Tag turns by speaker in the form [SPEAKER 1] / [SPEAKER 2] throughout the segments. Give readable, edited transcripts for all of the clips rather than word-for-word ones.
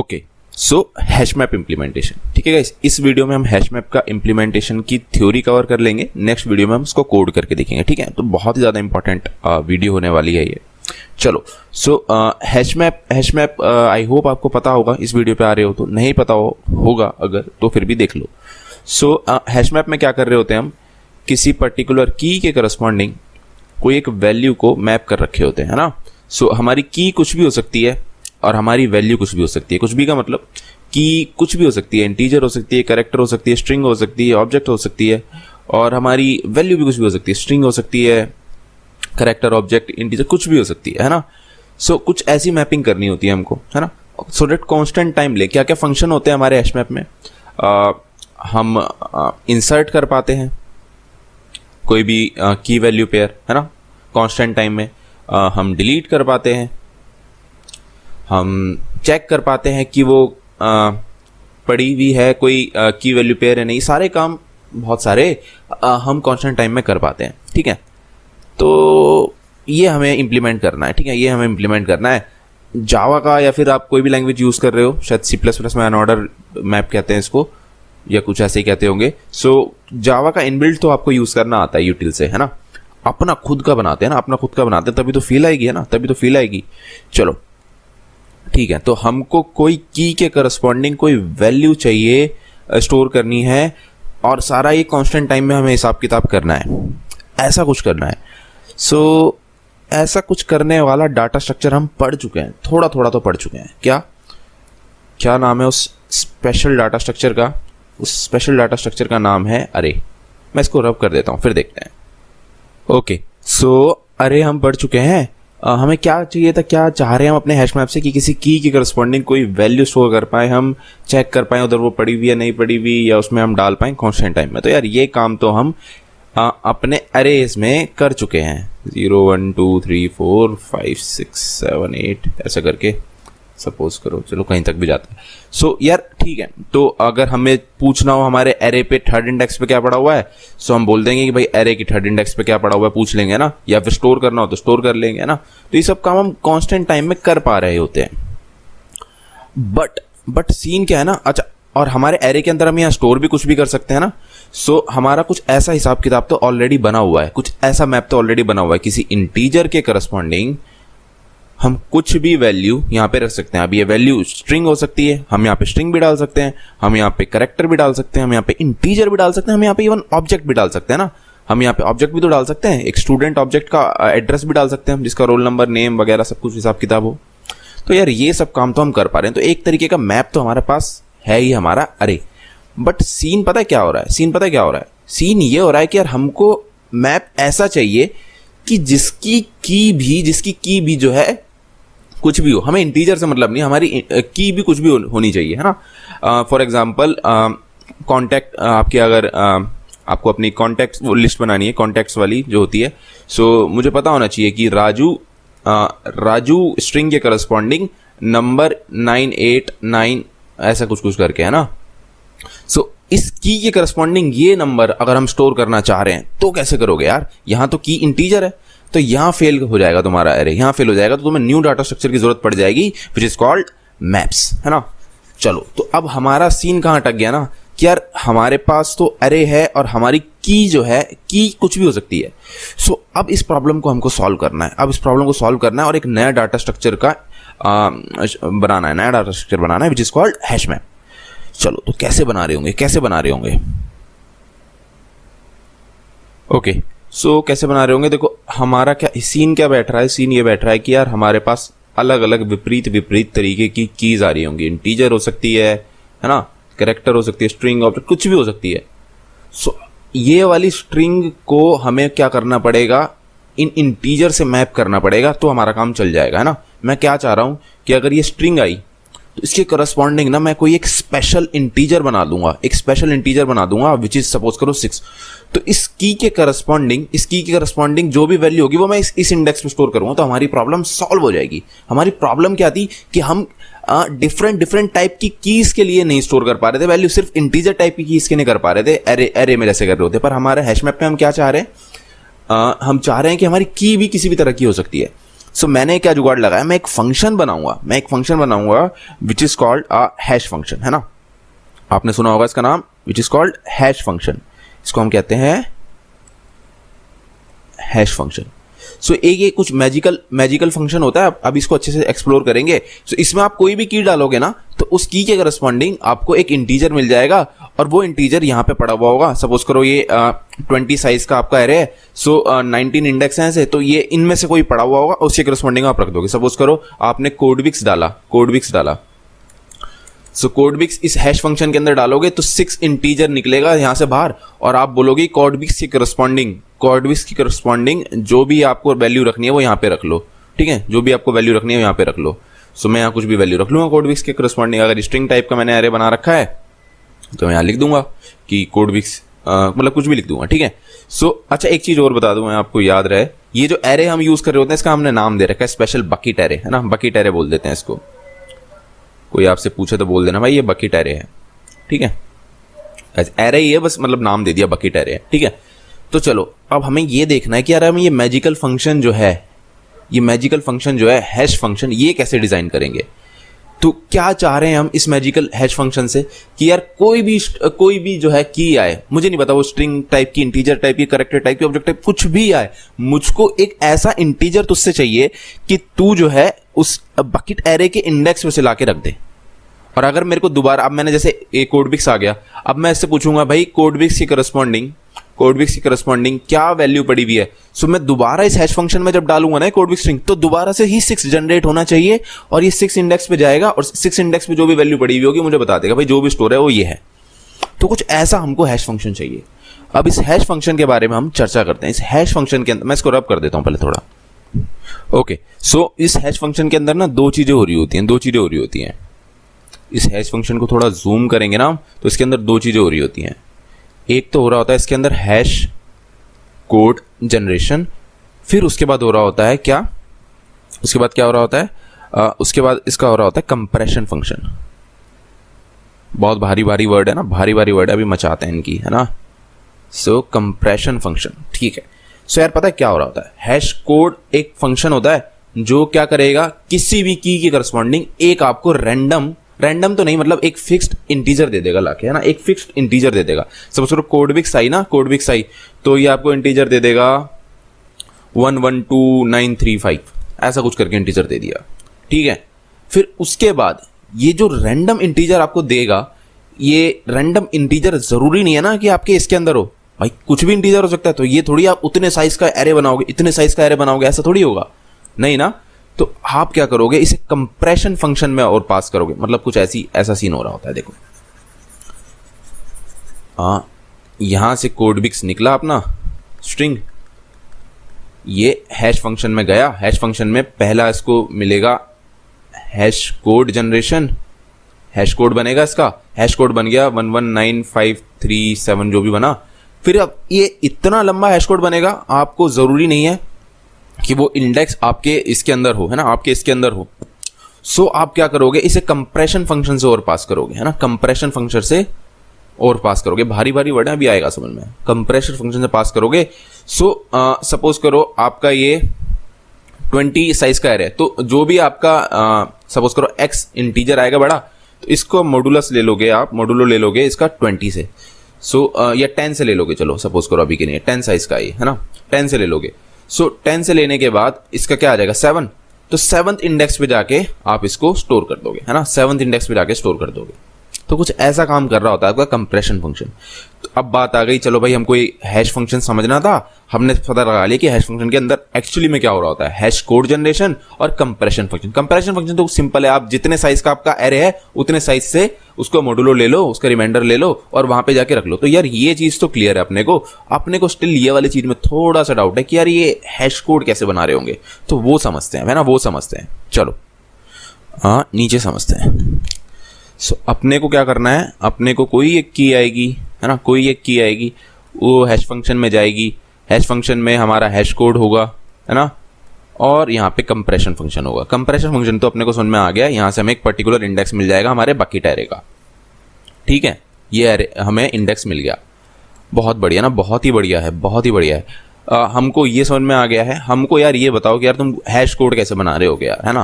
[SPEAKER 1] Okay, सो hash map implementation. ठीक है guys, इस वीडियो में हम हैश मैप का इम्प्लीमेंटेशन की थ्योरी कवर कर लेंगे। नेक्स्ट वीडियो में हम उसको कोड करके देखेंगे। ठीक है, तो बहुत ही ज़्यादा इंपॉर्टेंट वीडियो होने वाली है ये। चलो, सो हैश मैप आई होप आपको पता होगा, इस वीडियो पे आ रहे हो तो। नहीं पता होगा अगर तो फिर भी देख लो। सो हैश मैप में क्या कर रहे होते हैं हम, किसी पर्टिकुलर की के करस्पॉन्डिंग कोई एक वैल्यू को मैप कर रखे होते हैं, है ना। सो हमारी की कुछ भी हो सकती है और हमारी वैल्यू कुछ भी हो सकती है। कुछ भी का मतलब कि कुछ भी हो सकती है, इंटीजर हो सकती है, कैरेक्टर हो सकती है, स्ट्रिंग हो सकती है, ऑब्जेक्ट हो सकती है, और हमारी वैल्यू भी कुछ भी हो सकती है। स्ट्रिंग हो सकती है, कैरेक्टर, ऑब्जेक्ट, इंटीजर, कुछ भी हो सकती है ना। सो कुछ ऐसी मैपिंग करनी होती है हमको, है ना। सो डेट कांस्टेंट टाइम ले क्या क्या फंक्शन होते हैं हमारे हैश मैप में। हम इंसर्ट कर पाते हैं कोई भी की वैल्यू पेयर, है ना, कांस्टेंट टाइम में। हम डिलीट कर पाते हैं, हम चेक कर पाते हैं कि वो पड़ी हुई है कोई की वैल्यू पेयर है नहीं। सारे काम बहुत सारे हम कांस्टेंट टाइम में कर पाते हैं। ठीक है, तो ये हमें इम्प्लीमेंट करना है। ठीक है, ये हमें इम्प्लीमेंट करना है जावा का, या फिर आप कोई भी लैंग्वेज यूज़ कर रहे हो, शायद C++ में अनऑर्डर मैप कहते हैं इसको, या कुछ ऐसे ही कहते होंगे। सो जावा का इनबिल्ट तो आपको यूज़ करना आता है यूटिल से, है ना। अपना खुद का बनाते हैं ना, अपना खुद का बनाते हैं, तभी तो फील आएगी, है ना, तभी तो फील आएगी। चलो ठीक है, तो हमको कोई की के करस्पॉन्डिंग कोई वैल्यू चाहिए, स्टोर करनी है, और सारा ये कांस्टेंट टाइम में हमें हिसाब किताब करना है, ऐसा कुछ करना है। सो ऐसा कुछ करने वाला डाटा स्ट्रक्चर हम पढ़ चुके हैं, थोड़ा थोड़ा तो पढ़ चुके हैं। क्या नाम है उस स्पेशल डाटा स्ट्रक्चर का? उस स्पेशल डाटा स्ट्रक्चर का नाम है अरे। मैं इसको रब कर देता हूँ, फिर देखते हैं। ओके, सो अरे हम पढ़ चुके हैं। हमें क्या चाहिए था, क्या चाह रहे हैं हम अपने हैश मैप से, कि किसी की के करस्पॉन्डिंग कोई वैल्यू स्टोर कर पाए, हम चेक कर पाए उधर वो पड़ी हुई है नहीं पड़ी हुई, या उसमें हम डाल पाए कांस्टेंट टाइम में। तो यार ये काम तो हम अपने अरेज में कर चुके हैं। 0 1 2 3 4 5 6 7 8 ऐसा करके सपोज करो, चलो कहीं तक भी जाता है। सो यार ठीक है, तो अगर हमें पूछना हो हमारे एरे पे थर्ड इंडेक्स पे क्या पड़ा हुआ है, सो हम बोल देंगे कि भाई एरे की थर्ड इंडेक्स पे क्या पड़ा हुआ है, पूछ लेंगे ना। या फिर स्टोर करना हो तो स्टोर कर लेंगे ना। तो ये सब काम हम कांस्टेंट टाइम में कर पा रहे होते हैं। बट सीन क्या है ना, अच्छा, और हमारे एरे के अंदर हम यहाँ स्टोर भी कुछ भी कर सकते हैं ना। सो हमारा कुछ ऐसा हिसाब किताब तो ऑलरेडी बना हुआ है, कुछ ऐसा मैप तो ऑलरेडी बना हुआ है। किसी इंटीजर के करस्पॉन्डिंग हम कुछ भी वैल्यू यहाँ पे रख सकते हैं। अब ये वैल्यू स्ट्रिंग हो सकती है, हम यहाँ पे स्ट्रिंग भी डाल सकते हैं, हम यहाँ पे कैरेक्टर भी डाल सकते हैं, हम यहाँ पे इंटीजर भी डाल सकते हैं, हम यहाँ पे इवन ऑब्जेक्ट भी डाल सकते हैं ना। हम यहाँ पे ऑब्जेक्ट भी तो डाल सकते हैं, एक स्टूडेंट ऑब्जेक्ट का एड्रेस भी डाल सकते हैं हम, जिसका रोल नंबर, नेम वगैरह सब कुछ हिसाब किताब हो। तो यार ये सब काम तो हम कर पा रहे हैं। तो एक तरीके का मैप तो हमारे पास है ही हमारा अरे। बट सीन पता है क्या हो रहा है, सीन ये हो रहा है कि यार हमको मैप ऐसा चाहिए कि जिसकी की भी जो है कुछ भी हो, हमें इंटीजर से मतलब नहीं, हमारी की भी कुछ भी होनी चाहिए, है ना। फॉर एग्जांपल कॉन्टैक्ट, आपके अगर आपको अपनी कॉन्टैक्ट लिस्ट बनानी है, कॉन्टैक्ट्स वाली जो होती है। सो मुझे पता होना चाहिए कि राजू स्ट्रिंग के करस्पॉन्डिंग नंबर 989 ऐसा कुछ करके, है ना। सो इस की के करस्पॉन्डिंग ये नंबर अगर हम स्टोर करना चाह रहे हैं तो कैसे करोगे यार? यहाँ तो की इंटीजर है, तो यहाँ फेल हो जाएगा तुम्हारा एरे, यहाँ फेल हो जाएगा, तो तुम्हें न्यू डाटा स्ट्रक्चर की जरूरत पड़ जाएगी, विच इज कॉल्ड मैप्स, है ना। चलो, तो अब हमारा सीन कहाँ अटक गया ना, कि यार हमारे पास तो अरे है और हमारी की जो है, की कुछ भी हो सकती है। सो अब इस प्रॉब्लम को हमको सॉल्व करना है, और एक नया डाटा स्ट्रक्चर का बनाना है, which is called hash map. चलो, तो कैसे बना रहे होंगे? ओके, सो कैसे बना रहे होंगे? देखो हमारा सीन क्या बैठ रहा है, सीन ये बैठ रहा है कि यार हमारे पास अलग अलग विपरीत तरीके की कीज आ रही होंगी। इंटीजर हो सकती है ना, कैरेक्टर हो सकती है, स्ट्रिंग, ऑब्जेक्ट, कुछ भी हो सकती है। सो ये वाली स्ट्रिंग को हमें क्या करना पड़ेगा, इन इंटीजर से मैप करना पड़ेगा, तो हमारा काम चल जाएगा, है ना। मैं क्या चाह रहा हूं कि अगर ये स्ट्रिंग आई तो इसके करस्पॉन्डिंग ना मैं कोई एक स्पेशल इंटीजर बना दूंगा, विच इज सपोज करो 6। तो इस की के करस्पॉन्डिंग जो भी वैल्यू होगी वो मैं इस इंडेक्स में स्टोर करूंगा, तो हमारी प्रॉब्लम सॉल्व हो जाएगी। हमारी प्रॉब्लम क्या थी कि हम डिफरेंट टाइप की कीज के लिए नहीं स्टोर कर पा रहे थे वैल्यू, सिर्फ इंटीजर टाइप की कीज के नहीं कर पा रहे थे, एरे में जैसे कर रहे होते। पर हमारे हैश मैप पे हम क्या चाह रहे हैं, हम चाह रहे हैं कि हमारी की भी किसी भी तरह की हो सकती है। सो मैंने क्या जुगाड़ लगाया, मैं एक फंक्शन बनाऊंगा which is called a hash function, है ना, आपने सुना होगा इसका नाम, which is called hash function. इसको हम कहते हैं हैश फंक्शन। सो एक ये कुछ मैजिकल फंक्शन होता है, अब इसको अच्छे से एक्सप्लोर करेंगे। सो इसमें आप कोई भी की डालोगे ना तो उस की के करस्पॉन्डिंग आपको एक इंटीजर मिल जाएगा, और वो इंटीजर यहाँ पे पड़ा हुआ होगा। सपोज करो ये 20 साइज का आपका एरे है, सो 19 इंडेक्स हैं ऐसे, तो ये इनमें से कोई पड़ा हुआ होगा, उसके करस्पॉन्डिंग आप रख दोगे। सपोज करो आपने कोडविक्स डाला, सो कोडविक्स इस हैश फंक्शन के अंदर डालोगे तो 6 इंटीजर निकलेगा यहाँ से बाहर, और आप बोलोगे कोडविक्स की करस्पॉन्डिंग जो भी आपको वैल्यू रखनी है वो यहाँ पे रख लो, ठीक है, जो भी आपको वैल्यू रखनी है यहाँ पे रख लो। सो मैं यहाँ कुछ भी वैल्यू रख लूँगा कोडविक्स के करस्पॉन्डिंग। अगर स्ट्रिंग टाइप का मैंने एरे बना रखा है तो मैं यहाँ लिख दूंगा कि कोडविक्स, मतलब कुछ भी लिख दूंगा, ठीक है। सो अच्छा एक चीज़ और बता दूं मैं, आपको याद रहे, ये जो एरे हम यूज़ कर रहे होते हैं इसका हमने नाम दे रखा है स्पेशल बकेट एरे, है ना, बकेट एरे बोल देते हैं इसको। कोई आपसे पूछे तो बोल देना भाई ये बकेट एरे है, ठीक है, एरे ही है बस, मतलब नाम दे दिया बकेट एरे है, ठीक है। तो चलो अब हमें ये देखना है कि यार हम ये मैजिकल फंक्शन जो है हैश फंक्शन, ये कैसे डिजाइन करेंगे। तो क्या चाह रहे हैं हम इस मैजिकल हैश फंक्शन से कि यार कोई भी जो है की आए, मुझे नहीं पता वो स्ट्रिंग टाइप की, इंटीजर टाइप की, कैरेक्टर टाइप की, ऑब्जेक्ट टाइप, कुछ भी आए, मुझको एक ऐसा इंटीजर तुझसे चाहिए कि तू जो है उस बकेट एरे के इंडेक्स में से लाके रख दे। और अगर मेरे को दोबारा, अब मैंने जैसे एक कोडविक्स आ गया, अब मैं इससे पूछूंगा भाई कोडविक्स की करस्पॉन्डिंग क्या वैल्यू पड़ी हुई है। सो मैं दोबारा इस हैश फंक्शन में जब डालूंगा ना कोडविक्स स्ट्रिंग, तो दोबारा से ही 6 जनरेट होना चाहिए, और ये 6 इंडेक्स पे जाएगा, और 6 इंडेक्स पे जो भी वैल्यू पड़ी हुई होगी मुझे बता देगा भाई जो भी स्टोर है वो ये है। तो कुछ ऐसा हमको हैश फंक्शन चाहिए। अब इस हैश फंक्शन के बारे में हम चर्चा करते हैं। इस हैश फंक्शन के अंदर मैं इसको रब कर देता हूं पहले थोड़ा, ओके। सो इस हैश फंक्शन के अंदर ना दो चीजें हो रही होती हैं। इस हैश फंक्शन को थोड़ा जूम करेंगे ना तो इसके अंदर दो चीजें हो रही होती हैं। एक तो हो रहा होता है इसके अंदर हैश कोड जनरेशन, फिर उसके बाद हो रहा होता है क्या, उसके बाद क्या हो रहा होता है, उसके बाद इसका हो रहा होता है कंप्रेशन फंक्शन। बहुत भारी वर्ड है ना, भारी वर्ड है, अभी मचाते हैं इनकी, है ना। सो कंप्रेशन फंक्शन, ठीक है। सो यार पता है क्या हो रहा होता है, हैश कोड एक फंक्शन होता है जो क्या करेगा, किसी भी की करस्पॉन्डिंग एक आपको रैंडम तो नहीं, मतलब एक फिक्स्ड इंटीजर दे देगा लाके, है ना, एक फिक्स्ड इंटीजर दे देगा। सपोज करो कोडविक्स आई, तो ये आपको इंटीजर दे देगा 112935, ऐसा कुछ करके इंटीजर दे दिया, ठीक है। फिर उसके बाद ये जो रैंडम इंटीजर आपको देगा, ये रैंडम इंटीजर जरूरी नहीं है ना कि आपके इसके अंदर हो, भाई कुछ भी इंटीजर हो सकता है। तो ये थोड़ी आप उतने साइज का एरे बनाओगे, ऐसा थोड़ी होगा, नहीं ना। तो आप क्या करोगे, इसे कंप्रेशन फंक्शन में और पास करोगे, मतलब कुछ ऐसा सीन हो रहा होता है। देखो यहां से कोडविक्स निकला अपना स्ट्रिंग, ये हैश फंक्शन में गया, हैश फंक्शन में पहला इसको मिलेगा hash code generation, hash code बनेगा इसका, हैश कोड बन गया 119537 जो भी बना। फिर अब ये इतना लंबा हैश कोड बनेगा, आपको जरूरी नहीं है कि वो इंडेक्स आपके इसके अंदर हो, है ना, आपके इसके अंदर हो। सो आप क्या करोगे, इसे कंप्रेशन फंक्शन से और पास करोगे, है ना, कंप्रेशन फंक्शन से और पास करोगे। भारी वर्ड है, अभी आएगा समझ में, कंप्रेशन फंक्शन से पास करोगे। सो सपोज करो आपका ये 20 साइज का एरे है, तो जो भी आपका सपोज करो x इंटीजर आएगा बड़ा, तो इसको मॉडुलस ले लोगे आप, मॉडुलो ले लोगे इसका 20 से। सो या 10 से ले लोगे, चलो सपोज करो अभी के लिए 10 साइज का है ना, 10 से ले लोगे। सो 10 से लेने के बाद इसका क्या आ जाएगा 7, तो 7th इंडेक्स पे जाके आप इसको स्टोर कर दोगे, है ना, 7th इंडेक्स पे जाके स्टोर कर दोगे। तो कुछ ऐसा काम कर रहा होता है आपका कंप्रेशन फंक्शन। तो अब बात आ गई, चलो भाई हमको ये हैश फंक्शन समझना था, हमने पता लगा लिया कि हैश फंक्शन के अंदर एक्चुअली में क्या हो रहा होता है, हैश कोड जनरेशन और कंप्रेशन फंक्शन। कंप्रेशन फंक्शन तो सिंपल है, आप जितने साइज का आपका एरे है उतने साइज से उसको मॉडुलो ले लो, उसका रिमाइंडर ले लो और वहां पे जाके रख लो। तो यार ये चीज तो क्लियर है अपने को स्टिल ये वाली चीज में थोड़ा सा डाउट है कि यार ये हैश कोड कैसे बना रहे होंगे, तो वो समझते हैं, है ना, वो समझते हैं। चलो नीचे समझते हैं। सो अपने को क्या करना है, अपने को कोई एक की आएगी, है ना, कोई एक की आएगी, वो हैश फंक्शन में जाएगी, हैश फंक्शन में हमारा हैश कोड होगा, है ना, और यहाँ पे कंप्रेशन फंक्शन होगा। कंप्रेशन फंक्शन तो अपने को समझ में आ गया, यहाँ से हमें एक पर्टिकुलर इंडेक्स मिल जाएगा हमारे बकेट एरे का, ठीक है, ये एरे हमें इंडेक्स मिल गया, बहुत बढ़िया ना, बहुत ही बढ़िया है, बहुत ही बढ़िया है। हमको ये समझ में आ गया है। हमको यार ये बताओ कि यार तुम हैश कोड कैसे बना रहे होगे यार, है ना,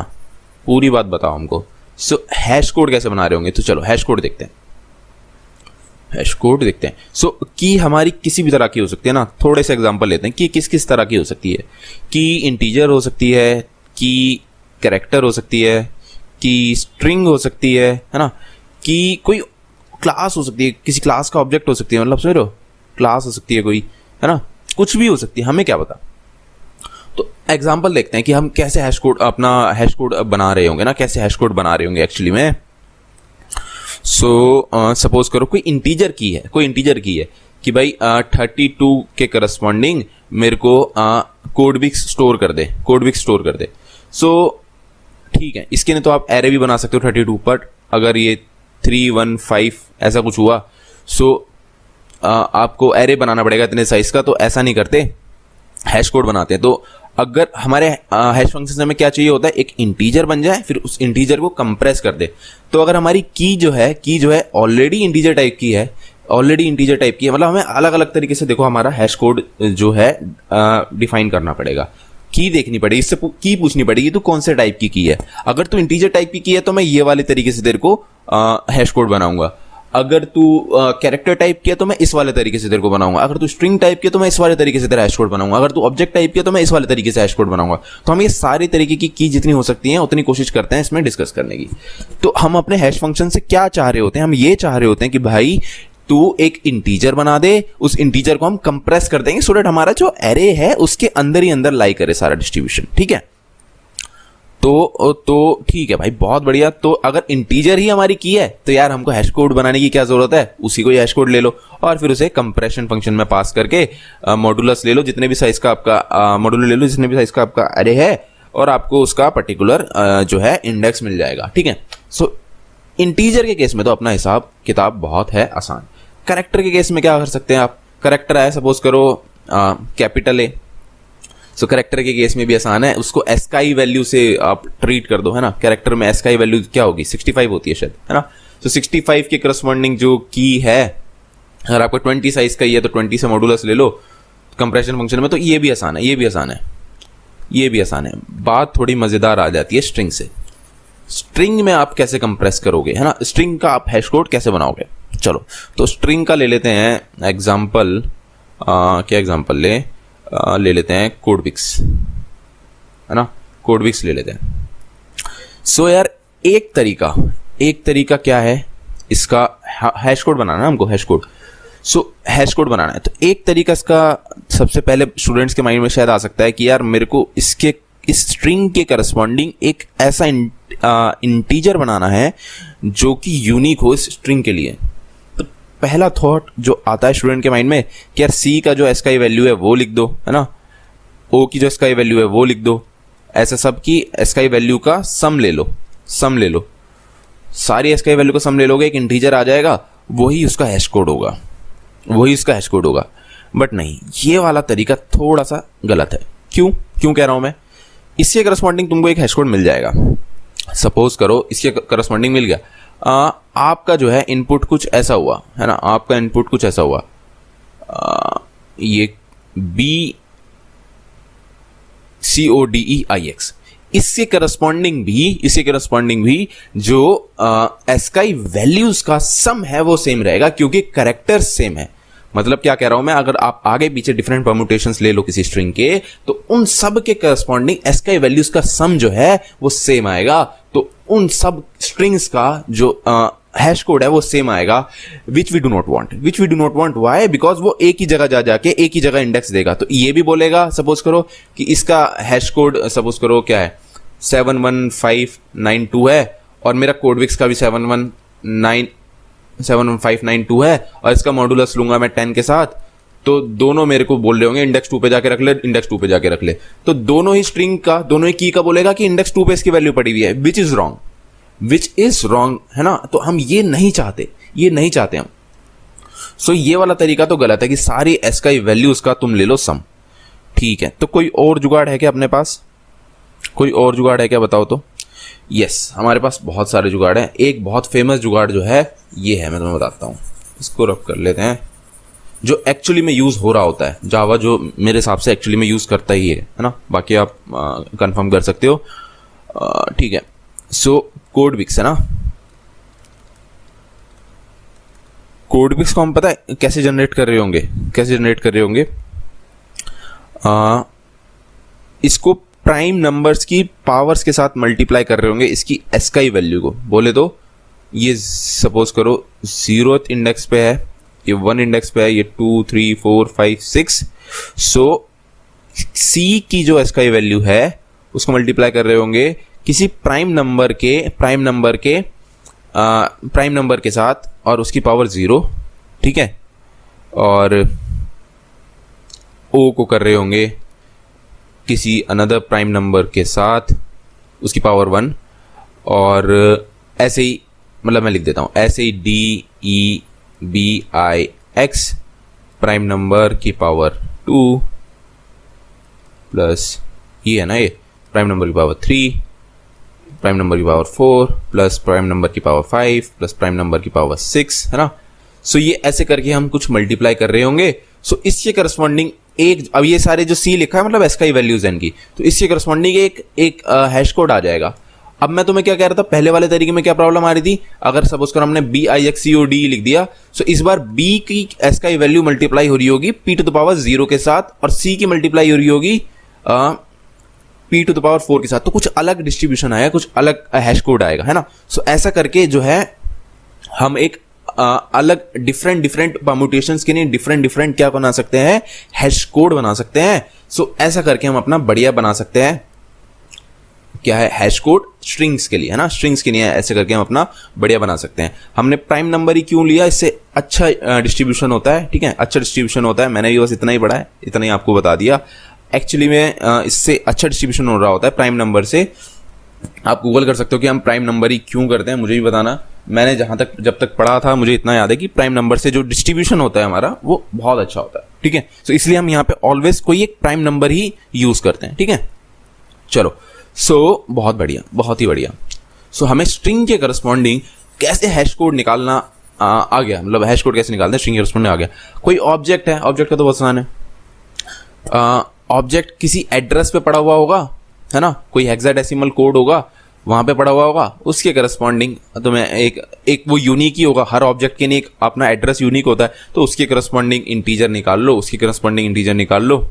[SPEAKER 1] पूरी बात बताओ हमको। सो हैश कोड कैसे बना रहे होंगे, तो चलो हैश कोड देखते हैं। हैश कोड देखते हैं। सो की हमारी किसी भी तरह की हो सकती है ना, थोड़े से एग्जांपल लेते हैं कि किस किस तरह की हो सकती है। की इंटीजर हो सकती है, की कैरेक्टर हो सकती है, की स्ट्रिंग हो सकती है ना, की कोई क्लास हो सकती है, किसी क्लास का ऑब्जेक्ट हो सकती है, मतलब समझ रहे हो, क्लास हो सकती है कोई, है ना, कुछ भी हो सकती है, हमें क्या पता। तो एग्जांपल देखते हैं कि हम कैसे हैश कोड, अपना हैश कोड बना रहे होंगे ना, कैसे हैश कोड बना रहे होंगे एक्चुअली में। सो सपोज करो कोई इंटीजर की है, कोई इंटीजर की है कि भाई 32 के करस्पॉन्डिंग मेरे को कोडबिक्स स्टोर कर दे, कोडबिक्स स्टोर कर दे। सो ठीक है, इसके लिए तो आप एरे भी बना सकते हो 32 पर, अगर ये 315 ऐसा कुछ हुआ सो आपको एरे बनाना पड़ेगा इतने साइज का, तो ऐसा नहीं करते, हैश कोड बनाते हैं। तो अगर हमारे हैश फंक्शन से हमें क्या चाहिए होता है, एक इंटीजर बन जाए, फिर उस इंटीजर को कंप्रेस कर दे। तो अगर हमारी की जो है ऑलरेडी इंटीजर टाइप की है, मतलब हमें अलग अलग तरीके से देखो हमारा हैश कोड जो है डिफाइन करना पड़ेगा, की देखनी पड़ेगी, इससे की पूछनी पड़ेगी तो कौन से टाइप की है। अगर तू इंटीजर टाइप की है तो मैं ये वाले तरीके से तेरे को हैश कोड बनाऊंगा। अगर तू कैरेक्टर टाइप किया तो मैं इस वाले तरीके से तेरे को बनाऊंगा। अगर तू स्ट्रिंग टाइप किया तो मैं इस वाले तरीके से तेरा हैश कोड बनाऊंगा। अगर तू ऑब्जेक्ट टाइप किया तो मैं इस वाले तरीके से हैश कोड बनाऊंगा। तो हम ये सारी तरीके की जितनी हो सकती हैं उतनी कोशिश करते हैं इसमें डिस्कस करने की। तो हम अपने हैश फंक्शन से क्या चाह रहे होते हैं, हम ये चाह रहे होते हैं कि भाई तू एक इंटीजर बना दे, उस इंटीजर को हम कंप्रेस कर देंगे सो दैट हमारा जो एरे है उसके अंदर ही अंदर लाई करे सारा डिस्ट्रीब्यूशन। ठीक है, तो ठीक है भाई, बहुत बढ़िया। तो अगर इंटीजर ही हमारी की है तो यार हमको हैश कोड बनाने की क्या जरूरत है, उसी को ही हैश कोड ले लो और फिर उसे कंप्रेशन फंक्शन में पास करके मॉडुलस ले लो, जितने भी साइज का आपका मॉडुलर ले लो, जितने भी साइज का आपका एरे है, और आपको उसका पर्टिकुलर जो है इंडेक्स मिल जाएगा। ठीक है, सो इंटीजर के केस में तो अपना हिसाब किताब बहुत है आसान। कैरेक्टर के केस में क्या कर सकते हैं आप, कैरेक्टर है सपोज करो कैपिटल ए, सो कैरेक्टर के केस में भी आसान है, उसको एस्काई वैल्यू से आप ट्रीट कर दो, है ना। कैरेक्टर में एस्काई वैल्यू क्या होगी, 65 होती है शायद, है ना। तो 65 के करस्पॉन्डिंग जो की है, अगर आपको 20 साइज का ही है तो 20 से मॉडुलस ले लो कंप्रेशन फंक्शन में। तो ये भी आसान है, ये भी आसान है, ये भी आसान है। बात थोड़ी मजेदार आ जाती है स्ट्रिंग से। स्ट्रिंग में आप कैसे कंप्रेस करोगे, है ना, स्ट्रिंग का आप हैश कोड कैसे बनाओगे। चलो तो स्ट्रिंग का ले लेते हैं एग्जाम्पल, क्या एग्जाम्पल ले लेते हैं कोडबिक्स, है ना, कोडबिक्स ले लेते हैं। सो यार एक तरीका क्या है इसका, हैश कोड बनाना हमको, हैश कोड। सो हैश कोड बनाना है तो एक तरीका इसका सबसे पहले स्टूडेंट्स के माइंड में शायद आ सकता है कि यार मेरे को इसके इस स्ट्रिंग के करस्पॉन्डिंग एक ऐसा इंटीजर बनाना है जो कि यूनिक हो इस स्ट्रिंग के लिए। तो पहला थॉट जो आता है स्टूडेंट के माइंड में कि यार सी का जो एस्काई वैल्यू है वो लिख दो, है ना, ओ की जो एस्काई वैल्यू है वो लिख दो, ऐसे सब की एस्काई वैल्यू का सम ले लो, सारी एस्काई वैल्यू का सम ले लोगे, एक इंटीजर आ जाएगा, वही उसका हैश कोड होगा, बट नहीं, ये वाला तरीका थोड़ा सा गलत है। क्यों कह रहा हूं मैं, इसके करस्पॉन्डिंग तुमको एक हैश कोड मिल जाएगा। सपोज करो इसके करस्पॉन्डिंग मिल गया, आपका जो है इनपुट कुछ ऐसा हुआ, है ना, आपका इनपुट कुछ ऐसा हुआ, ये BCODEIX, इसके करस्पॉन्डिंग भी जो एस्काई वैल्यूज का सम है वो सेम रहेगा, क्योंकि कैरेक्टर सेम है। मतलब क्या कह रहा हूं मैं, अगर आप आगे पीछे डिफरेंट परम्यूटेशंस ले लो किसी स्ट्रिंग के, तो उन सब के करस्पॉन्डिंग एस्काई वैल्यूज का सम जो है वो सेम आएगा। तो उन सब स्ट्रिंग्स का जो हैश कोड है वो सेम आएगा, which we do not want. Why? Because वो एक ही जगह जाके एक ही जगह इंडेक्स देगा। तो ये भी बोलेगा सपोज करो कि इसका हैश कोड सपोज करो क्या है 71592 है, और मेरा कोडविक्स का भी 71592 है, और इसका मॉडुलस लूंगा मैं 10 के साथ, तो दोनों मेरे को बोल रहे होंगे इंडेक्स 2 पे जाके रख ले, तो दोनों ही स्ट्रिंग का, दोनों ही की का बोलेगा कि इंडेक्स 2 पे इसकी वैल्यू पड़ी हुई है, विच इज रॉन्ग, है ना। तो हम ये नहीं चाहते हम। सो ये वाला तरीका तो गलत है कि सारी एस्काई वैल्यूज का तुम ले लो सम। ठीक है, तो कोई और जुगाड़ है क्या अपने पास, बताओ तो। यस, हमारे पास बहुत सारे जुगाड़ हैं। एक बहुत फेमस जुगाड़ जो है ये है, मैं तुम्हें बताता हूँ, इसको रब कर लेते हैं। जो एक्चुअली में यूज़ हो रहा होता है, जावा जो मेरे हिसाब से एक्चुअली में यूज़ करता ही है ना, बाकी आप कंफर्म कर सकते हो। ठीक है, सो कोडविक्स है ना, कोडविक्स को हम पता है कैसे जनरेट कर रहे होंगे, इसको प्राइम नंबर्स की पावर्स के साथ मल्टीप्लाई कर रहे होंगे इसकी एसकाई वैल्यू को। बोले तो ये सपोज करो 0th इंडेक्स पे है, ये 1 इंडेक्स पे है, ये 2 3 4 5 6। सो सी की जो एसकाई वैल्यू है उसको मल्टीप्लाई कर रहे होंगे किसी प्राइम नंबर के साथ और उसकी पावर 0, ठीक है। और ओ को कर रहे होंगे किसी अनदर प्राइम नंबर के साथ उसकी पावर 1, और ऐसे ही, मतलब मैं लिख देता हूँ ऐसे ही DEBIX प्राइम नंबर की पावर 2 प्लस ये है ना, ये प्राइम नंबर की पावर 3, प्राइम नंबर की पावर 4 प्लस प्राइम नंबर की पावर 5 प्लस प्राइम नंबर की पावर 6, है ना। सो ये ऐसे करके हम कुछ मल्टीप्लाई कर रहे होंगे। सो इसके करस्पॉन्डिंग एक, अब ये सारे जो सी लिखा है मतलब एसकाई वैल्यूज है इनकी, तो इसके करस्पॉन्डिंग एक हैश कोड आ जाएगा। अब मैं तुम्हें क्या कह रहा था, पहले वाले तरीके में क्या प्रॉब्लम आ रही थी, अगर सपोज कर हमने BIXCOD लिख दिया, सो इस बार B की एसकाई वैल्यू मल्टीप्लाई हो रही होगी P⁻0 के साथ, और C की मल्टीप्लाई हो रही होगी P⁴ के साथ। तो कुछ अलग डिस्ट्रीब्यूशन आएगा, कुछ अलग हैश कोड आएगा, है ना। सो ऐसा करके जो है हम एक अलग डिफरेंट परम्यूटेशंस के लिए डिफरेंट क्या बना सकते हैं, हैश कोड बना सकते हैं। सो ऐसा करके हम अपना बढ़िया बना सकते हैं, क्या है, हैश कोड स्ट्रिंग्स के लिए, है ना, स्ट्रिंग्स के लिए ऐसे करके हम अपना बढ़िया बना सकते हैं। हमने प्राइम नंबर ही क्यों लिया, इससे अच्छा डिस्ट्रीब्यूशन होता है, ठीक है, अच्छा डिस्ट्रीब्यूशन होता है। मैंने भी बस इतना ही पढ़ा है, इतना ही आपको बता दिया। एक्चुअली में इससे अच्छा डिस्ट्रीब्यूशन हो रहा होता है प्राइम नंबर से। आप गूगल कर सकते हो कि हम प्राइम नंबर ही क्यों करते हैं, मुझे भी बताना। मैंने जब तक पढ़ा था मुझे इतना याद है कि प्राइम नंबर से जो डिस्ट्रीब्यूशन होता है हमारा वो बहुत अच्छा होता है, ठीक है। सो इसलिए हम यहाँ पे ऑलवेज कोई एक प्राइम नंबर ही यूज करते हैं, ठीक है। चलो, सो बहुत बढ़िया, बहुत ही बढ़िया। सो हमें स्ट्रिंग के करस्पॉन्डिंग कैसे हैश कोड निकालना आ गया, मतलब हैश कोड कैसे निकालते हैं स्ट्रिंग के करस्पॉन्डिंग आ गया। कोई ऑब्जेक्ट है, ऑब्जेक्ट का तो बहुत आसान है। ऑब्जेक्ट किसी एड्रेस पे पड़ा हुआ होगा, है ना, कोई हेक्साडेसिमल कोड होगा वहां पे पड़ा हुआ होगा, उसके करस्पॉन्डिंग तो मैं एक वो यूनिक ही होगा। हर ऑब्जेक्ट के लिए एक अपना एड्रेस यूनिक होता है, तो उसके करस्पॉन्डिंग इंटीजर निकाल लो,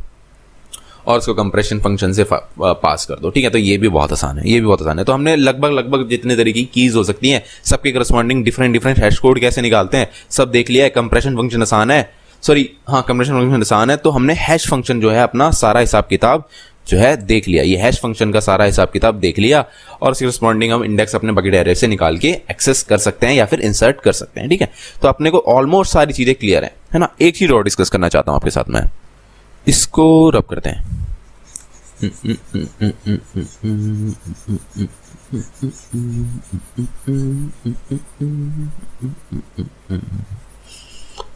[SPEAKER 1] और उसको कंप्रेशन फंक्शन से पास कर दो, ठीक है। तो ये भी बहुत आसान है, तो हमने लगभग जितने तरीके की कीज हो सकती हैं सबके करस्पॉन्डिंग डिफरेंट हैश कोड कैसे निकालते हैं सब देख लिया है। कंप्रेशन फंक्शन आसान है, कंप्रेशन फंक्शन आसान है। तो हमने हैश फंक्शन जो है अपना सारा हिसाब किताब जो है देख लिया, ये हैश फंक्शन का सारा हिसाब किताब देख लिया, और उसके करस्पॉन्डिंग हम इंडेक्स अपने बकेट एरे से निकाल के एक्सेस कर सकते हैं या फिर इंसर्ट कर सकते हैं, ठीक है। तो अपने को ऑलमोस्ट सारी चीजें क्लियर है ना। एक चीज और डिस्कस करना चाहता हूं आपके साथ में, इसको रब करते हैं।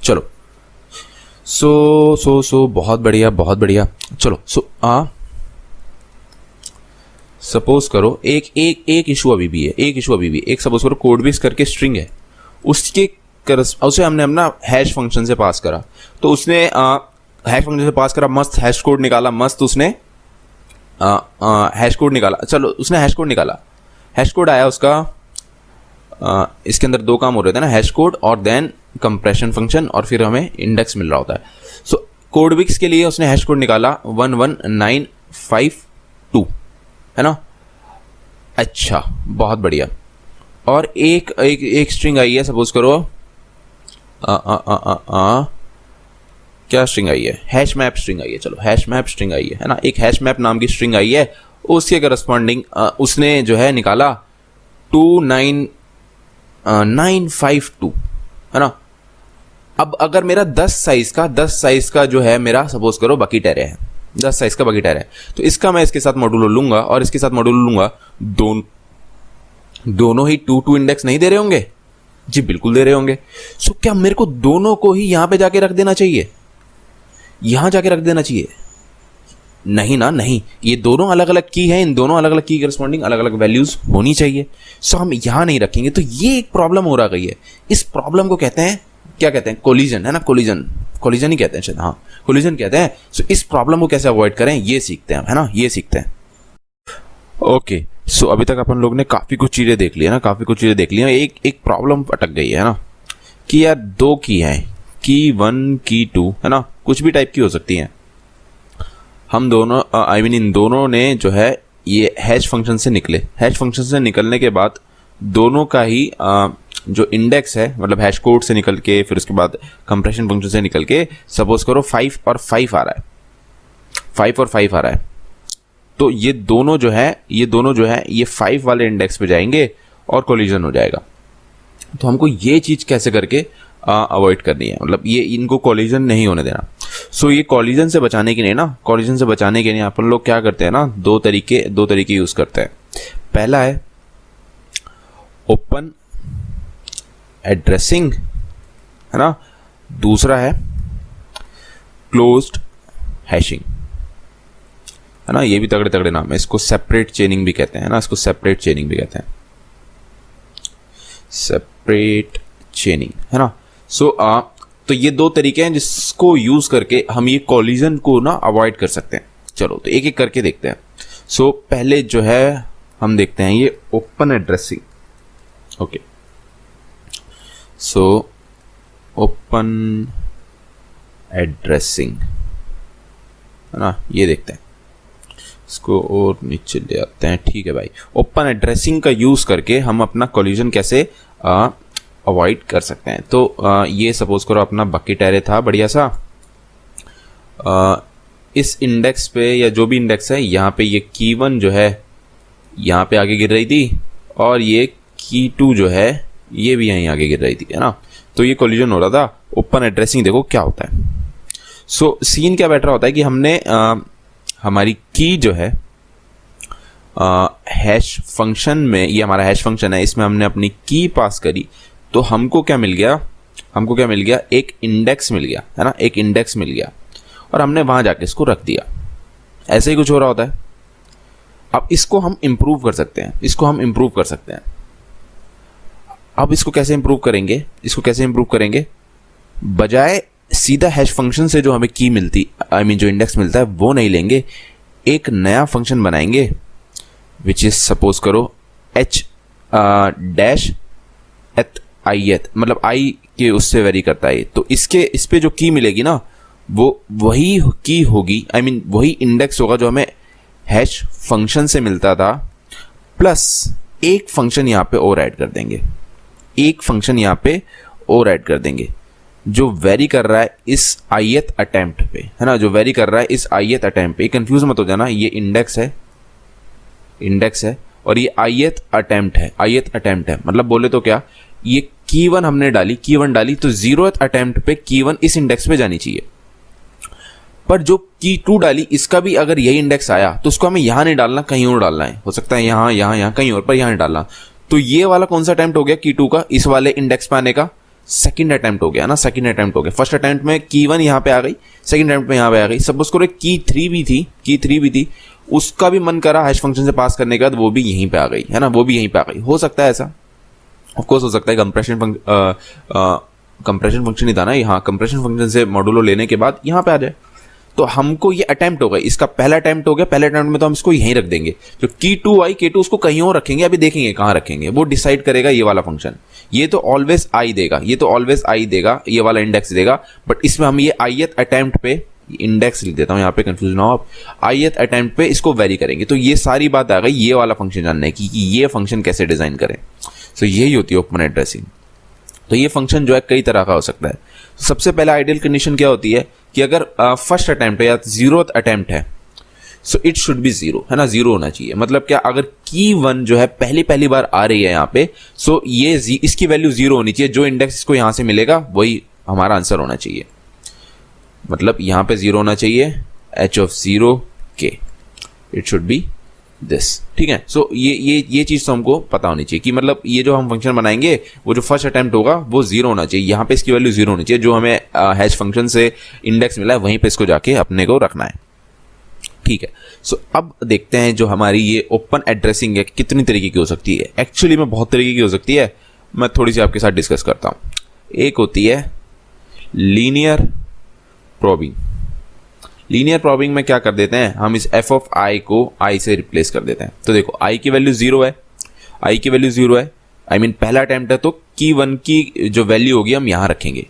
[SPEAKER 1] चलो, सो बहुत बढ़िया। चलो, सपोज करो एक इशू अभी भी है, एक सपोज करो कोडविक्स करके स्ट्रिंग है, उसे हमने अपना हैश फंक्शन से पास करा, तो उसने हैश फंक्शन से पास करा, मस्त हैश कोड निकाला, मस्त उसने हैश कोड निकाला। चलो, उसने हैश कोड निकाला, हैश कोड आया उसका, इसके अंदर दो काम हो रहे थे ना, हैश कोड और देन कंप्रेशन फंक्शन, और फिर हमें इंडेक्स मिल रहा होता है। सो कोडविक्स के लिए उसने हैश कोड निकाला 11952, है ना। अच्छा, बहुत बढ़िया। और एक स्ट्रिंग आई है, सपोज करो क्या स्ट्रिंग आई है, हैश मैप स्ट्रिंग आई है। चलो, हैश मैप स्ट्रिंग आई है ना, एक हैश मैप नाम की स्ट्रिंग आई है, उसके करस्पॉन्डिंग उसने जो है निकाला 29952, है ना। अब अगर मेरा 10 साइज का जो है मेरा सपोज करो बकेट एरे है, 10 साइज का बकेट एरे है, तो इसका मैं इसके साथ मॉड्यूलो लूंगा और इसके साथ मॉड्यूलो लूंगा, दोनों ही 2 इंडेक्स नहीं दे रहे होंगे जी, बिल्कुल दे रहे होंगे। सो क्या मेरे को दोनों को ही यहां पे जाके रख देना चाहिए, यहां जाके रख देना चाहिए? नहीं ना, नहीं, ये दोनों अलग अलग की है, इन दोनों अलग अलग की करस्पॉन्डिंग अलग अलग वैल्यूज होनी चाहिए। सो हम यहां नहीं रखेंगे, तो ये एक प्रॉब्लम हो रहा गई है। इस प्रॉब्लम को कहते हैं क्या कहते हैं, कोलिजन है ना, कोलिजन ही कहते हैं शायद, हाँ कोलिजन कहते हैं। सो इस प्रॉब्लम को कैसे अवॉइड करें ये सीखते हैं, है ना, ये सीखते हैं। ओके सो अभी तक अपन लोग ने काफी कुछ चीजें देख ली है ना, एक प्रॉब्लम अटक गई है ना, कि यार 2 की है, की 1 की 2 है ना, कुछ भी टाइप की हो सकती हैं। हम दोनों इन दोनों ने जो है ये हैश फंक्शन से निकले, हैश फंक्शन से निकलने के बाद दोनों का ही जो इंडेक्स है, मतलब हैश कोड से निकल के फिर उसके बाद कंप्रेशन फंक्शन से निकल के सपोज करो 5 और 5 आ रहा है, 5 और 5 आ रहा है। तो ये दोनों जो है ये 5 वाले इंडेक्स पे जाएंगे और कोलिजन हो जाएगा। तो हमको ये चीज कैसे करके अवॉइड करनी है, मतलब ये इनको कोलिजन नहीं होने देना। सो ये कोलिजन से बचाने के लिए अपन लोग क्या करते हैं ना, दो तरीके यूज करते हैं। पहला है ओपन एड्रेसिंग, है ना, दूसरा है क्लोज्ड हैशिंग, है ना, ये भी तगड़े तगड़े नाम है। इसको सेपरेट चेनिंग भी कहते हैं ना, सेपरेट चेनिंग, है ना। सो तो ये 2 तरीके हैं जिसको यूज करके हम ये कोलिजन को ना अवॉइड कर सकते हैं। चलो तो एक एक करके देखते हैं। सो पहले जो है हम देखते हैं ये open addressing. Okay so open addressing, है ना, ये देखते हैं, इसको और नीचे ले आते हैं। ठीक है भाई, ओपन एड्रेसिंग का यूज करके हम अपना कोलिजन कैसे अवॉइड कर सकते हैं। तो ये सपोज करो अपना बकेट एरे था बढ़िया सा, इस इंडेक्स पे या जो भी इंडेक्स है यहाँ पे ये की 1 जो है यहाँ पे आगे गिर रही थी और ये की 2 जो है ये भी यहीं आगे गिर रही थी, है ना। तो ये कोलिजन हो रहा था। ओपन एड्रेसिंग देखो क्या होता है। सो सीन क्या बैठ रहा होता है कि हमने हमारी की जो है हैश फंक्शन में, ये हमारा हैश फंक्शन है, इसमें हमने अपनी की पास करी तो हमको क्या मिल गया, एक इंडेक्स मिल गया, है ना, एक इंडेक्स मिल गया और हमने वहां जाके इसको रख दिया। ऐसे ही कुछ हो रहा होता है। अब इसको हम इंप्रूव कर सकते हैं, अब इसको कैसे इंप्रूव करेंगे, बजाय सीधा हैश फंक्शन से जो हमें की मिलती, जो इंडेक्स मिलता है वो नहीं लेंगे, एक नया फंक्शन बनाएंगे विच इज सपोज करो h डैश एथ आई एथ, मतलब आई के उससे वेरी करता है। तो इस पे जो की मिलेगी ना वो वही की होगी, वही इंडेक्स होगा जो हमें हैश फंक्शन से मिलता था, प्लस एक फंक्शन यहाँ पे और ऐड कर देंगे, जो वेरी कर रहा है इस ith अटेम्प्ट पे, है ना, ये कंफ्यूज मत हो जाना, ये इंडेक्स है और ये ith अटेम्प्ट है, मतलब बोले तो क्या, ये की 1 हमने डाली, तो 0th अटेम्प्ट पे की 1 इस इंडेक्स पे जानी चाहिए। पर जो की 2 डाली इसका भी अगर यही इंडेक्स आया तो उसको हमें यहां नहीं डालना, कहीं और डालना है, हो सकता है यहां कहीं और, पर यहां नहीं डालना। तो ये वाला कौन सा अटेम्प्ट हो गया की 2 का, इस वाले इंडेक्स पे आने का सेकंड अटेम्प्ट हो गया ना, फर्स्ट अटेम्प्ट में की 1 यहाँ पे आ गई, सेकंड अटेम्प्ट में यहाँ पे आ गई। सपोज करो की 3 भी थी, उसका भी मन करा हैश फंक्शन से पास करने के बाद वो भी यहीं पे आ गई, है ना, हो सकता है ऐसा, ऑफ कोर्स हो सकता है। कंप्रेशन फंक्शन ही था ना, यहाँ कंप्रेशन फंक्शन से मॉडुलो लेने के बाद यहाँ पे आ जाए। तो हमको ये अटेम्प्ट हो गया, इसका पहला अटेम्प्ट हो गया, पहले अटेम्प्ट में तो हम इसको यहीं रख देंगे। जो की 2 आई, K2 उसको कहीं और रखेंगे, अभी देखेंगे कहाँ रखेंगे, वो डिसाइड करेगा ये वाला फंक्शन। ये तो ऑलवेज आई देगा, ये वाला इंडेक्स देगा, बट इसमें हम ये ith अटेम्प्ट पे, इंडेक्स लिख देता हूँ यहाँ पे, कंफ्यूज ना हो आप, ith अटेम्प्ट पे इसको वेरी करेंगे। तो ये सारी बात आ गई ये वाला फंक्शन जानने की, कि ये फंक्शन कैसे डिजाइन करें। तो यही होती है ओपन एड्रेसिंग। तो ये फंक्शन जो है कई तरह का हो सकता है। तो सबसे पहला आइडियल कंडीशन क्या होती है कि अगर फर्स्ट अटेम्प्ट है या 0th अटेम्प्ट है, सो इट शुड बी 0, है ना, 0 होना चाहिए। मतलब क्या, अगर की 1 जो है पहली बार आ रही है यहाँ पे, सो ये इसकी वैल्यू 0 होनी चाहिए, जो इंडेक्स इसको यहाँ से मिलेगा वही हमारा आंसर होना चाहिए। मतलब यहाँ पे 0 होना चाहिए, h of 0 k, it should be this, ठीक है। सो ये चीज तो हमको पता होनी चाहिए कि मतलब ये जो हम फंक्शन बनाएंगे वो जो फर्स्ट अटेम्प्ट होगा वो 0 होना चाहिए, यहाँ पे इसकी वैल्यू 0 होनी चाहिए, जो हमें हैश फंक्शन से इंडेक्स मिला है वहीं पे इसको जाके अपने को रखना है, ठीक है। सो अब देखते हैं जो हमारी ये ओपन एड्रेसिंग है कितनी तरीके की हो सकती है। एक्चुअली में बहुत तरीके की हो सकती है, मैं थोड़ी सी आपके साथ डिस्कस करता हूँ। एक होती है लीनियर प्रोबिंग। लीनियर प्रोबिंग में क्या कर देते हैं, हम इस एफ ऑफ आई को आई से रिप्लेस कर देते हैं। तो देखो आई की वैल्यू 0 है, आई की वैल्यू 0 है, आई मीन पहला अटेम्प्ट है, तो की 1 की जो वैल्यू होगी हम यहाँ रखेंगे।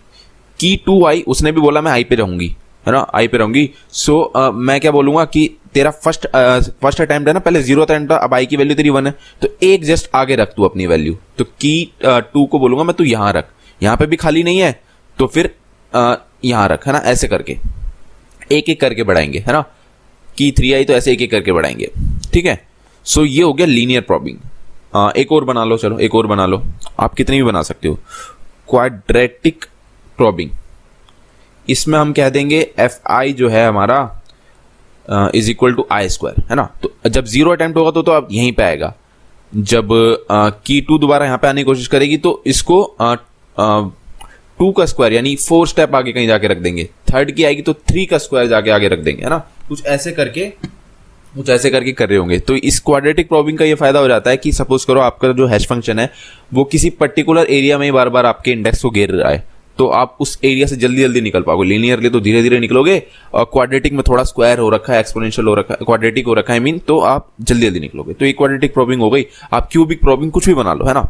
[SPEAKER 1] की 2 आई, उसने भी बोला मैं आई पे रहूंगी, है ना, आई पे रहूंगी। सो मैं क्या बोलूंगा कि तेरा फर्स्ट अटेम्प्ट है ना, पहले 0 अटेम्प्ट था, अब आई की वैल्यू तेरी 1 है, तो एक जस्ट आगे रख तू अपनी वैल्यू। तो की 2 को बोलूंगा मैं, तू यहाँ रख, यहाँ पे भी खाली नहीं है तो फिर यहाँ रख, है ना, ऐसे करके एक एक करके बढ़ाएंगे, है ना। की 3 आई तो ऐसे एक एक करके बढ़ाएंगे, ठीक है। सो ये हो गया लीनियर प्रोबिंग। एक और बना लो, चलो एक और बना लो, आप कितनी भी बना सकते हो। क्वाड्रेटिक प्रोबिंग, इसमें हम कह देंगे एफ आई जो है हमारा is equal to I square, है ना। तो जब 0 अटेम्प्ट होगा तो आप यहीं पे आएगा। जब की 2 दोबारा यहाँ पे आने की कोशिश करेगी तो इसको 2 का स्क्वायर यानी 4 स्टेप आगे कहीं जाके रख देंगे। थर्ड की आएगी तो 3 का स्क्वायर जाके आगे रख देंगे, है ना। कुछ ऐसे करके कर रहे होंगे। तो इस क्वाड्रेटिक प्रोबिंग का ये फायदा हो जाता है कि सपोज करो आपका जो हैश फंक्शन है वो किसी पर्टिकुलर एरिया में बार बार आपके इंडेक्स को घेर रहा है, तो आप उस एरिया से जल्दी जल्दी निकल पाओगे। लीनियरली तो धीरे धीरे निकलोगे, और क्वाड्रेटिक में थोड़ा स्क्वायर हो रखा है, एक्सपोनेंशियल हो रखा है, क्वाड्रेटिक हो रखा है, मीन तो आप जल्दी जल्दी निकलोगे। तो ये क्वाड्रेटिक प्रोबिंग हो गई। आप क्यूबिक प्रोबिंग कुछ भी बना लो, है ना।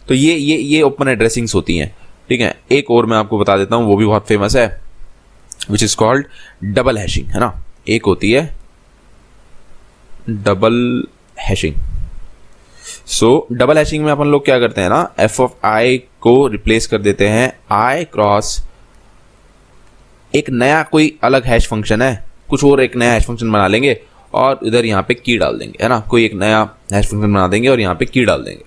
[SPEAKER 1] तो ये ओपन एड्रेसिंग्स होती हैं, ठीक है। एक और मैं आपको बता देता हूं, वो भी बहुत फेमस है, which is called double hashing, है ना। एक होती है डबल हैशिंग। सो डबल हैशिंग में अपन लोग क्या करते हैं ना, एफ ऑफ आई को रिप्लेस कर देते हैं आई क्रॉस एक नया कोई अलग हैश फंक्शन है, कुछ और एक नया हैश फंक्शन बना लेंगे और इधर यहाँ पे की डाल देंगे, है ना। कोई एक नया हैश फंक्शन बना देंगे और यहाँ पे की डाल देंगे,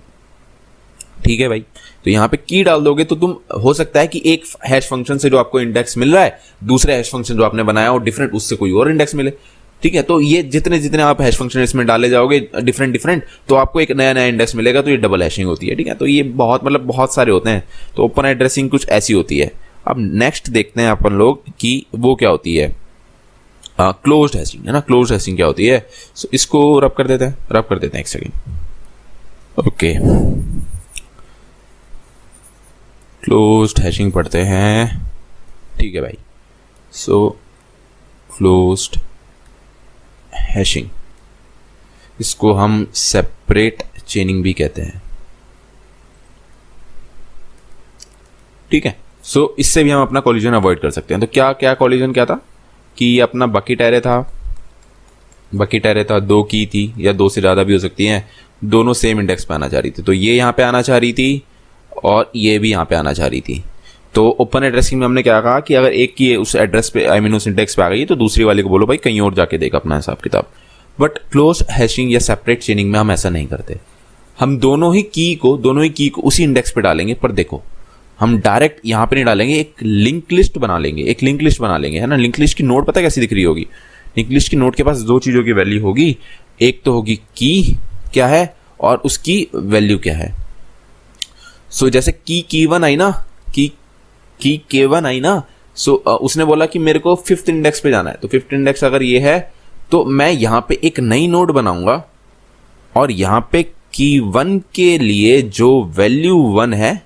[SPEAKER 1] ठीक है भाई। तो यहाँ पे की डाल दोगे तो तुम, हो सकता है कि एक हैश फंक्शन से जो आपको इंडेक्स मिल रहा है, दूसरे हैश फंक्शन जो आपने बनाया और डिफरेंट, उससे कोई और इंडेक्स मिले, ठीक है। तो ये जितने जितने आप हैश फंक्शन इसमें डाले जाओगे डिफरेंट, तो आपको एक नया नया इंडेक्स मिलेगा। तो ये डबल हैशिंग होती है, ठीक है। तो ये बहुत सारे होते हैं। तो ओपन एड्रेसिंग कुछ ऐसी होती है। अब नेक्स्ट देखते हैं अपन लोग कि वो क्या होती है, क्लोज्ड हैशिंग, है ना। क्लोज्ड हैशिंग क्या होती है, सो इसको रब कर देते हैं एक सेकेंड। ओके, क्लोज्ड हैशिंग पढ़ते हैं, ठीक है भाई। सो क्लोज्ड हैशिंग, इसको हम सेपरेट चेनिंग भी कहते हैं, ठीक है। सो इससे भी हम अपना कोलिजन अवॉइड कर सकते हैं। तो क्या कोलिजन क्या था कि अपना बकेट एरे था, 2 की थी या 2 से ज़्यादा भी हो सकती हैं, दोनों सेम इंडेक्स पे आना चाह रही थी। तो ये यहाँ पे आना चाह रही थी और ये भी यहाँ पे आना चाह रही थी। तो ओपन एड्रेसिंग में हमने क्या कहा कि अगर एक की उस एड्रेस पे, आई मीन उस इंडेक्स पे आ गई, तो दूसरी वाले को बोलो भाई कहीं और जाके देख अपना हिसाब किताब। बट क्लोज हैशिंग या सेपरेट चेनिंग में हम ऐसा नहीं करते। हम दोनों ही की को उसी इंडेक्स पे डालेंगे, पर देखो हम डायरेक्ट यहाँ पे नहीं डालेंगे, एक लिंक लिस्ट बना लेंगे, है ना। लिंक लिस्ट की नोड पता है कैसी दिख रही होगी। लिंक लिस्ट की नोड के पास 2 चीज़ों की वैल्यू होगी, एक तो होगी की क्या है और उसकी वैल्यू क्या है। सो जैसे की 1 आई ना, की K1 आई ना, सो उसने बोला कि मेरे को 5th इंडेक्स पे जाना है। तो 5th इंडेक्स अगर ये है तो मैं यहाँ पे एक नई नोड बनाऊंगा और यहाँ पे की1 के लिए जो वैल्यू 1 है,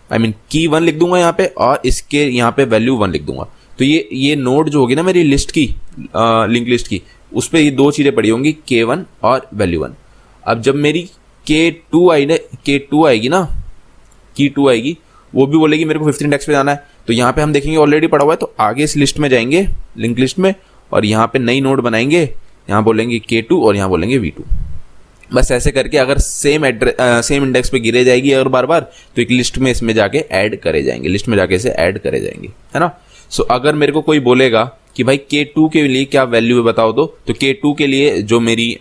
[SPEAKER 1] आई मीन की1 लिख दूंगा यहाँ पे और इसके यहाँ पे वैल्यू 1 लिख दूंगा। तो ये नोड जो होगी ना मेरी लिस्ट की, लिंक लिस्ट की, उस पर ये 2 चीज़ें पड़ी होंगी, K1 और वैल्यू 1। अब जब मेरी K2 आएगी ना, की2 आएगी, वो भी बोलेगी मेरे को 5th इंडेक्स पे जाना है। तो यहाँ पे हम देखेंगे ऑलरेडी पड़ा हुआ है, तो आगे इस लिस्ट में जाएंगे, लिंक लिस्ट में, और यहाँ पे नई नोड बनाएंगे, यहाँ बोलेंगे K2 और यहाँ बोलेंगे V2। बस ऐसे करके अगर सेम इंडेक्स पे गिरे जाएगी अगर बार बार, तो एक लिस्ट में इसमें जाके ऐड करे जाएंगे, लिस्ट में जाके इसे ऐड करे जाएंगे, है ना। सो अगर मेरे को कोई बोलेगा कि भाई K2 के लिए क्या वैल्यू है बताओ तो K2 के लिए जो मेरी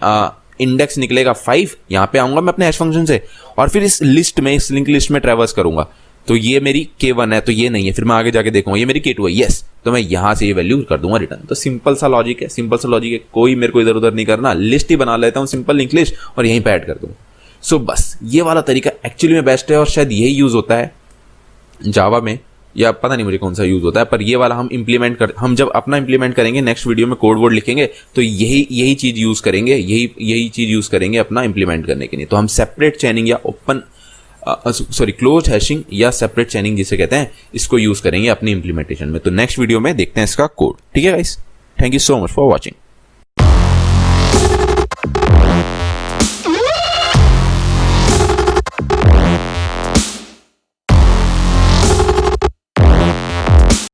[SPEAKER 1] इंडेक्स निकलेगा 5, यहाँ पे आऊंगा मैं अपने हैश फंक्शन से और फिर इस लिस्ट में, इस लिंक लिस्ट में ट्रैवर्स करूंगा। तो ये मेरी K1 है, तो ये नहीं है, फिर मैं आगे जाके देखूंगा ये मेरी K2 है, यस, तो मैं यहाँ से ये वैल्यू कर दूंगा रिटर्न। तो सिंपल सा लॉजिक है, कोई मेरे को इधर उधर नहीं करना, लिस्ट ही बना लेता हूँ, सिंपल लिंक लिस्ट, और यहीं पे ऐड कर दूंगा। सो बस ये वाला तरीका एक्चुअली में बेस्ट है और शायद यही यूज होता है जावा में, या पता नहीं मुझे कौन सा यूज होता है, पर ये वाला हम जब अपना इंप्लीमेंट करेंगे नेक्स्ट वीडियो में, कोड वर्ड लिखेंगे तो यही चीज यूज करेंगे, यही चीज यूज करेंगे अपना इंप्लीमेंट करने के लिए। तो हम सेपरेट चेनिंग या ओपन सॉरी क्लोज हैशिंग या सेपरेट चैनिंग जिसे कहते हैं, इसको यूज करेंगे अपनी इंप्लीमेंटेशन में। तो नेक्स्ट वीडियो में देखते हैं इसका कोड। ठीक है guys, thank you so much for watching.